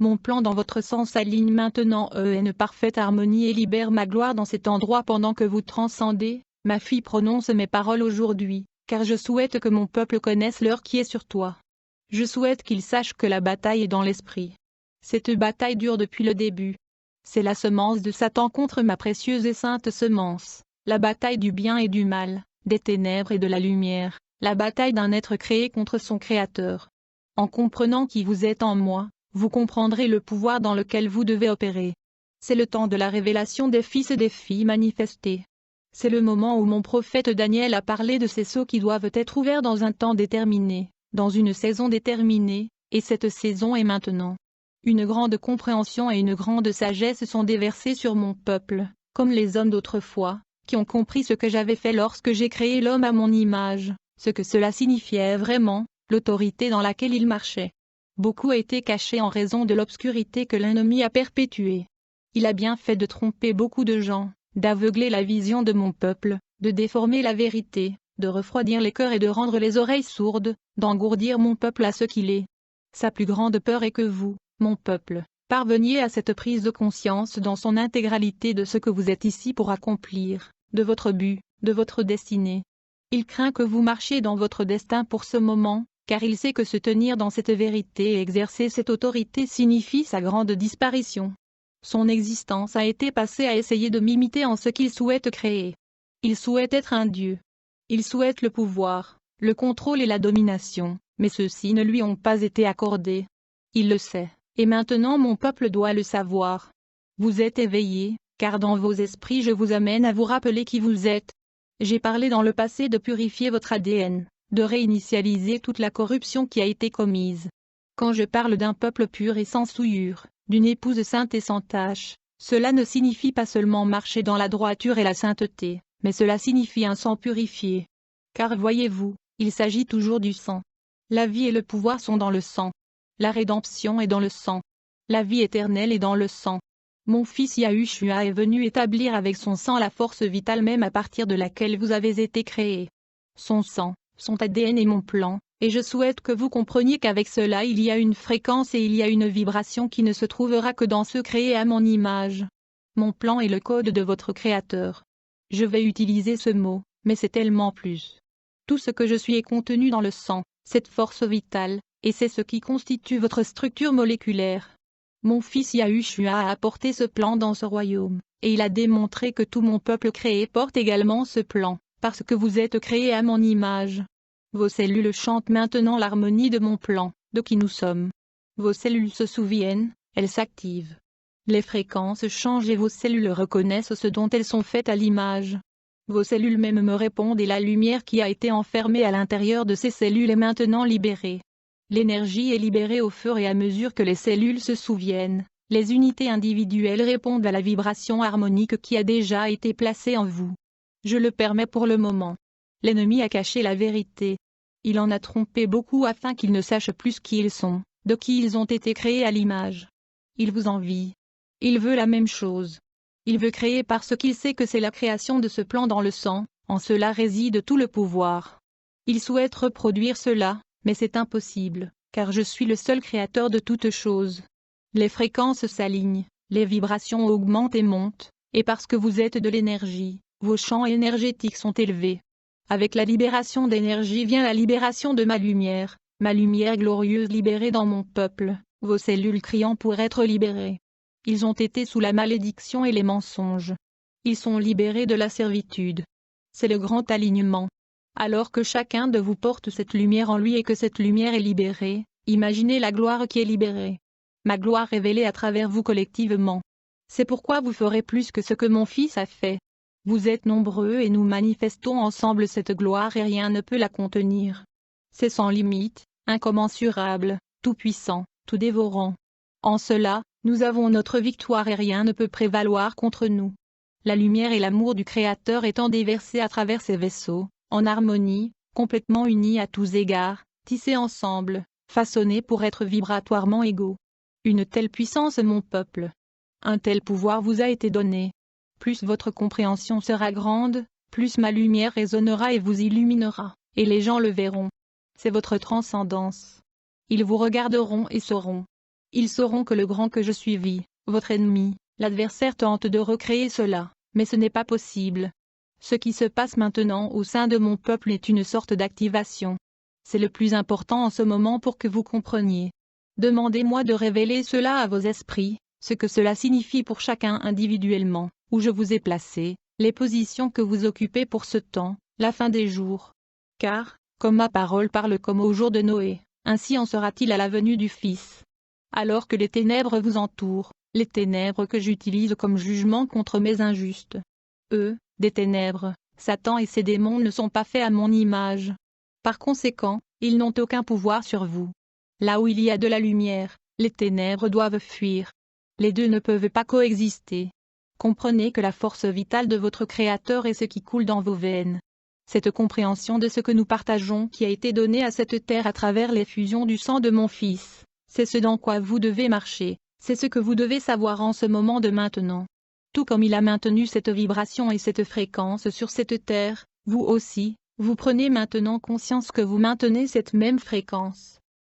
Mon plan dans votre sens s'aligne maintenant en parfaite harmonie et libère ma gloire dans cet endroit pendant que vous transcendez. Ma fille, prononce mes paroles aujourd'hui, car je souhaite que mon peuple connaisse l'heure qui est sur toi. Je souhaite qu'il sache que la bataille est dans l'esprit. Cette bataille dure depuis le début. C'est la semence de Satan contre ma précieuse et sainte semence, la bataille du bien et du mal, des ténèbres et de la lumière, la bataille d'un être créé contre son Créateur. En comprenant qui vous êtes en moi, vous comprendrez le pouvoir dans lequel vous devez opérer. C'est le temps de la révélation des fils et des filles manifestés. C'est le moment où mon prophète Daniel a parlé de ces sceaux qui doivent être ouverts dans un temps déterminé, dans une saison déterminée, et cette saison est maintenant. Une grande compréhension et une grande sagesse sont déversées sur mon peuple, comme les hommes d'autrefois, qui ont compris ce que j'avais fait lorsque j'ai créé l'homme à mon image, ce que cela signifiait vraiment, l'autorité dans laquelle il marchait. Beaucoup a été caché en raison de l'obscurité que l'ennemi a perpétuée. Il a bien fait de tromper beaucoup de gens, d'aveugler la vision de mon peuple, de déformer la vérité, de refroidir les cœurs et de rendre les oreilles sourdes, d'engourdir mon peuple à ce qu'il est. Sa plus grande peur est que vous, mon peuple, parveniez à cette prise de conscience dans son intégralité de ce que vous êtes ici pour accomplir, de votre but, de votre destinée. Il craint que vous marchiez dans votre destin pour ce moment, car il sait que se tenir dans cette vérité et exercer cette autorité signifie sa grande disparition. Son existence a été passée à essayer de m'imiter en ce qu'il souhaite créer. Il souhaite être un Dieu. Il souhaite le pouvoir, le contrôle et la domination, mais ceux-ci ne lui ont pas été accordés. Il le sait, et maintenant mon peuple doit le savoir. Vous êtes éveillés, car dans vos esprits je vous amène à vous rappeler qui vous êtes. J'ai parlé dans le passé de purifier votre ADN, de réinitialiser toute la corruption qui a été commise. Quand je parle d'un peuple pur et sans souillure, d'une épouse sainte et sans tache, cela ne signifie pas seulement marcher dans la droiture et la sainteté, mais cela signifie un sang purifié. Car voyez-vous, il s'agit toujours du sang. La vie et le pouvoir sont dans le sang. La rédemption est dans le sang. La vie éternelle est dans le sang. Mon fils Yahushua est venu établir avec son sang la force vitale même à partir de laquelle vous avez été créés. Son sang, son ADN est mon plan, et je souhaite que vous compreniez qu'avec cela il y a une fréquence et il y a une vibration qui ne se trouvera que dans ceux créés à mon image. Mon plan est le code de votre Créateur. Je vais utiliser ce mot, mais c'est tellement plus. Tout ce que je suis est contenu dans le sang, cette force vitale, et c'est ce qui constitue votre structure moléculaire. Mon fils Yahushua a apporté ce plan dans ce royaume, et il a démontré que tout mon peuple créé porte également ce plan, parce que vous êtes créés à mon image. Vos cellules chantent maintenant l'harmonie de mon plan, de qui nous sommes. Vos cellules se souviennent, elles s'activent. Les fréquences changent et vos cellules reconnaissent ce dont elles sont faites à l'image. Vos cellules même me répondent et la lumière qui a été enfermée à l'intérieur de ces cellules est maintenant libérée. L'énergie est libérée au fur et à mesure que les cellules se souviennent. Les unités individuelles répondent à la vibration harmonique qui a déjà été placée en vous. Je le permets pour le moment. L'ennemi a caché la vérité. Il en a trompé beaucoup afin qu'ils ne sachent plus qui ils sont, de qui ils ont été créés à l'image. Il vous envie. Il veut la même chose. Il veut créer parce qu'il sait que c'est la création de ce plan dans le sang, en cela réside tout le pouvoir. Il souhaite reproduire cela, mais c'est impossible, car je suis le seul créateur de toutes choses. Les fréquences s'alignent, les vibrations augmentent et montent, et parce que vous êtes de l'énergie, vos champs énergétiques sont élevés. Avec la libération d'énergie vient la libération de ma lumière glorieuse libérée dans mon peuple, vos cellules criant pour être libérées. Ils ont été sous la malédiction et les mensonges. Ils sont libérés de la servitude. C'est le grand alignement. Alors que chacun de vous porte cette lumière en lui et que cette lumière est libérée, imaginez la gloire qui est libérée. Ma gloire révélée à travers vous collectivement. C'est pourquoi vous ferez plus que ce que mon Fils a fait. Vous êtes nombreux et nous manifestons ensemble cette gloire et rien ne peut la contenir. C'est sans limite, incommensurable, tout-puissant, tout dévorant. En cela, nous avons notre victoire et rien ne peut prévaloir contre nous. La lumière et l'amour du Créateur étant déversés à travers ces vaisseaux, en harmonie, complètement unis à tous égards, tissés ensemble, façonnés pour être vibratoirement égaux. Une telle puissance mon peuple. Un tel pouvoir vous a été donné. Plus votre compréhension sera grande, plus ma lumière résonnera et vous illuminera, et les gens le verront. C'est votre transcendance. Ils vous regarderont et sauront. Ils sauront que le grand que je suis votre ennemi, l'adversaire tente de recréer cela, mais ce n'est pas possible. Ce qui se passe maintenant au sein de mon peuple est une sorte d'activation. C'est le plus important en ce moment pour que vous compreniez. Demandez-moi de révéler cela à vos esprits, ce que cela signifie pour chacun individuellement, où je vous ai placé, les positions que vous occupez pour ce temps, la fin des jours. Car, comme ma parole parle comme au jour de Noé, ainsi en sera-t-il à la venue du Fils. Alors que les ténèbres vous entourent, les ténèbres que j'utilise comme jugement contre mes injustes. Eux, des ténèbres, Satan et ses démons ne sont pas faits à mon image. Par conséquent, ils n'ont aucun pouvoir sur vous. Là où il y a de la lumière, les ténèbres doivent fuir. Les deux ne peuvent pas coexister. Comprenez que la force vitale de votre Créateur est ce qui coule dans vos veines. Cette compréhension de ce que nous partageons qui a été donnée à cette terre à travers l'effusion du sang de mon Fils, c'est ce dans quoi vous devez marcher, c'est ce que vous devez savoir en ce moment de maintenant. Tout comme il a maintenu cette vibration et cette fréquence sur cette terre, vous aussi, vous prenez maintenant conscience que vous maintenez cette même fréquence.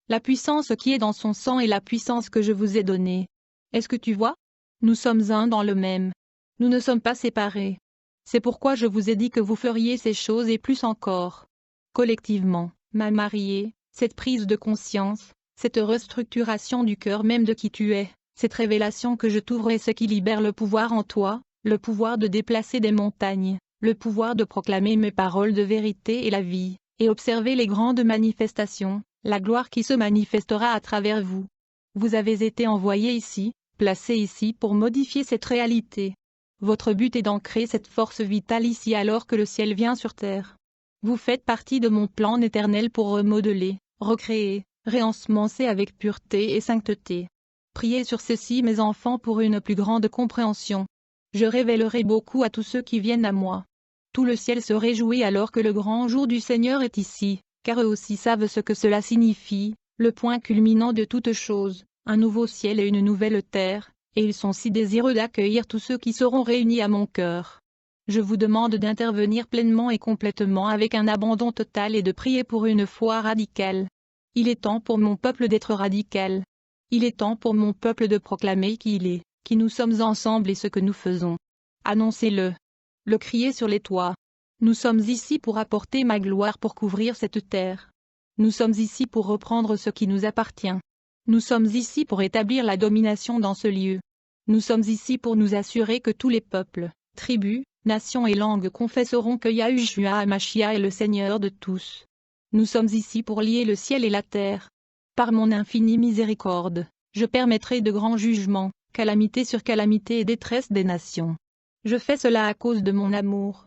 La puissance qui est dans son sang est la puissance que je vous ai donnée. Est-ce que tu vois? Nous sommes un dans le même. Nous ne sommes pas séparés. C'est pourquoi je vous ai dit que vous feriez ces choses et plus encore. Collectivement, ma mariée, cette prise de conscience, cette restructuration du cœur même de qui tu es, cette révélation que je t'ouvre est ce qui libère le pouvoir en toi, le pouvoir de déplacer des montagnes, le pouvoir de proclamer mes paroles de vérité et la vie, et observer les grandes manifestations, la gloire qui se manifestera à travers vous. Vous avez été envoyé ici, placé ici pour modifier cette réalité. Votre but est d'ancrer cette force vitale ici alors que le ciel vient sur terre. Vous faites partie de mon plan éternel pour remodeler, recréer, réensemencer avec pureté et sainteté. Priez sur ceci mes enfants pour une plus grande compréhension. Je révélerai beaucoup à tous ceux qui viennent à moi. Tout le ciel se réjouit alors que le grand jour du Seigneur est ici, car eux aussi savent ce que cela signifie, le point culminant de toute chose, un nouveau ciel et une nouvelle terre, et ils sont si désireux d'accueillir tous ceux qui seront réunis à mon cœur. Je vous demande d'intervenir pleinement et complètement avec un abandon total et de prier pour une foi radicale. Il est temps pour mon peuple d'être radical. Il est temps pour mon peuple de proclamer qui il est, qui nous sommes ensemble et ce que nous faisons. Annoncez-le. Le crier sur les toits. Nous sommes ici pour apporter ma gloire pour couvrir cette terre. Nous sommes ici pour reprendre ce qui nous appartient. Nous sommes ici pour établir la domination dans ce lieu. Nous sommes ici pour nous assurer que tous les peuples, tribus, nations et langues confesseront que Yahushua HaMashiach est le Seigneur de tous. Nous sommes ici pour lier le ciel et la terre. Par mon infinie miséricorde, je permettrai de grands jugements, calamité sur calamité et détresse des nations. Je fais cela à cause de mon amour.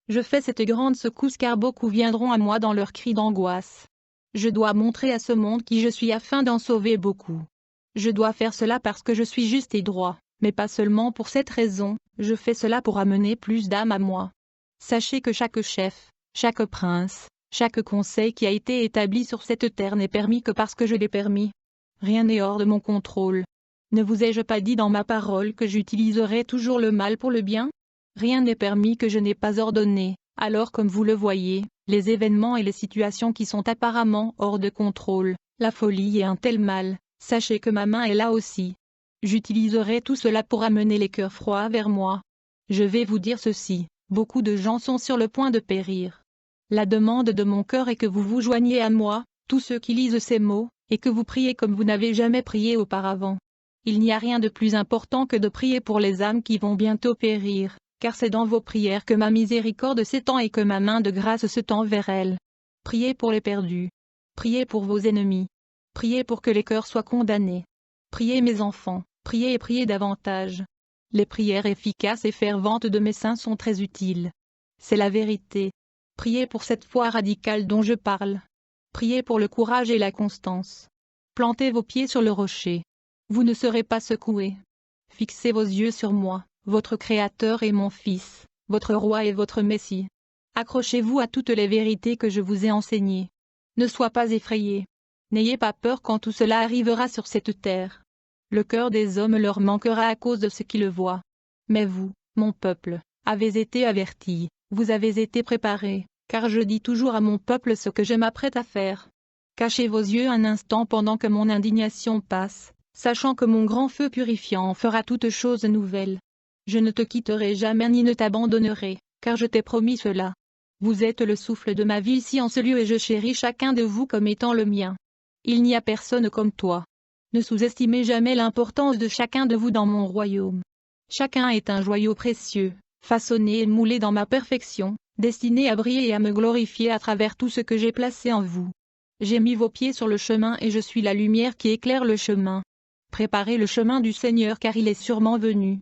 Je fais cette grande secousse car beaucoup viendront à moi dans leurs cris d'angoisse. Je dois montrer à ce monde qui je suis afin d'en sauver beaucoup. Je dois faire cela parce que je suis juste et droit, mais pas seulement pour cette raison, je fais cela pour amener plus d'âmes à moi. Sachez que chaque chef, chaque prince, chaque conseil qui a été établi sur cette terre n'est permis que parce que je l'ai permis. Rien n'est hors de mon contrôle. Ne vous ai-je pas dit dans ma parole que j'utiliserai toujours le mal pour le bien? Rien n'est permis que je n'ai pas ordonné, alors comme vous le voyez, les événements et les situations qui sont apparemment hors de contrôle, la folie et un tel mal, sachez que ma main est là aussi. J'utiliserai tout cela pour amener les cœurs froids vers moi. Je vais vous dire ceci, beaucoup de gens sont sur le point de périr. La demande de mon cœur est que vous vous joigniez à moi, tous ceux qui lisent ces mots, et que vous priez comme vous n'avez jamais prié auparavant. Il n'y a rien de plus important que de prier pour les âmes qui vont bientôt périr, car c'est dans vos prières que ma miséricorde s'étend et que ma main de grâce se tend vers elles. Priez pour les perdus. Priez pour vos ennemis. Priez pour que les cœurs soient condamnés. Priez mes enfants, priez et priez davantage. Les prières efficaces et ferventes de mes saints sont très utiles. C'est la vérité. Priez pour cette foi radicale dont je parle. Priez pour le courage et la constance. Plantez vos pieds sur le rocher. Vous ne serez pas secoués. Fixez vos yeux sur moi, votre Créateur et mon Fils, votre Roi et votre Messie. Accrochez-vous à toutes les vérités que je vous ai enseignées. Ne sois pas effrayés. N'ayez pas peur quand tout cela arrivera sur cette terre. Le cœur des hommes leur manquera à cause de ce qu'ils voient. Mais vous, mon peuple, avez été avertis, vous avez été préparés, car je dis toujours à mon peuple ce que je m'apprête à faire. Cachez vos yeux un instant pendant que mon indignation passe, sachant que mon grand feu purifiant en fera toutes choses nouvelles. Je ne te quitterai jamais ni ne t'abandonnerai, car je t'ai promis cela. Vous êtes le souffle de ma vie ici en ce lieu et je chéris chacun de vous comme étant le mien. Il n'y a personne comme toi. Ne sous-estimez jamais l'importance de chacun de vous dans mon royaume. Chacun est un joyau précieux, façonné et moulé dans ma perfection, destiné à briller et à me glorifier à travers tout ce que j'ai placé en vous. J'ai mis vos pieds sur le chemin et je suis la lumière qui éclaire le chemin. Préparez le chemin du Seigneur car il est sûrement venu.